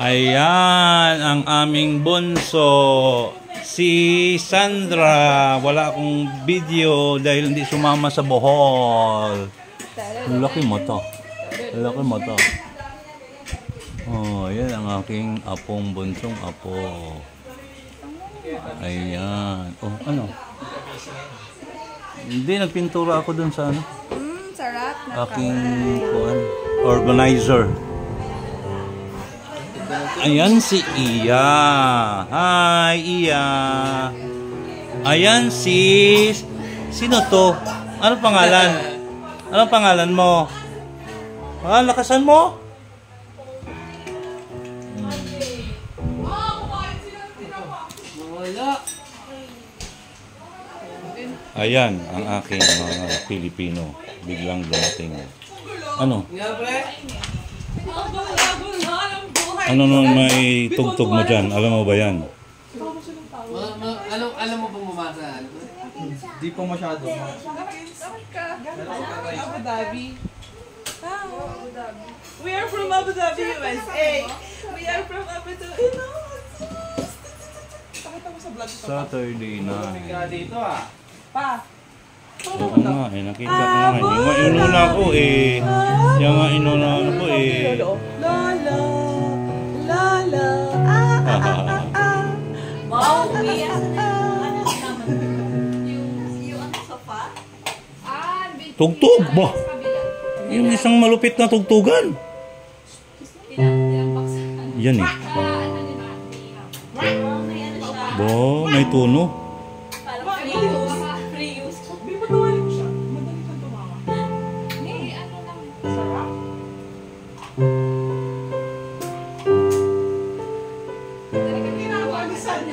Ayan ang aming bunso. Si Sandra. Wala akong video dahil hindi sumama sa Bohol. Laki mo to. Laki mo to. Oh, yan ang aking apong bunsong apo. Ayan. Oh, ano? Hindi, nagpintura ako dun sa ano. Sarap. Aking organizer. Ayan si Iya. Hi, Iya. Ayan si... Sino to? Ano pangalan? Anong pangalan mo? Ah, lakasan mo? Ayan ang aking mga Pilipino. Biglang dumating. Ano? Ano nung may tugtog mo dyan? Alam mo ba yan? Alam mo bang bumasa? Di po masyado. Abu Dhabi. We are from Abu Dhabi, USA. We are from Abu Dhabi. Pakita mo sa vlog ko. Saturday night. Dito ah. Pa. Oo nga eh, nakita ko nga. Yung nga inuna ko eh. Yung nga inuna ko eh. Lala. Lala. Wow, umiyak na yung sofa? Tugtog ba? Yung isang malupit na tugtugan. Yan eh. Bo, may tuno.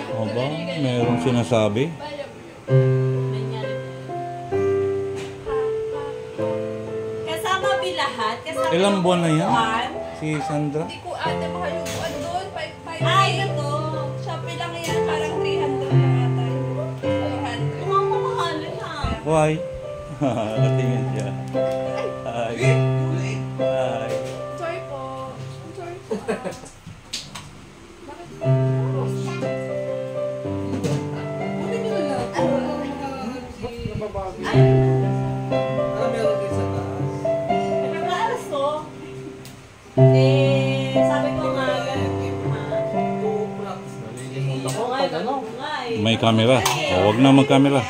O ba? Mayroong sinasabi? Kasama bilahat? Kasama Ilang buwan na yan? Si Sandra? Hindi ko ata makalubuan doon. Ay, ito. Shopee lang yan. Parang 300 na ata. 400. Kumamahalin ha. Why? Nakatingin siya. Hi. Hi. Sorry po. Sorry po. Ano meron din sa taas? Nagkakaalas to. Sabi ko nga, Nalilimot ako. nga, May camera. O, wag na mag-camera.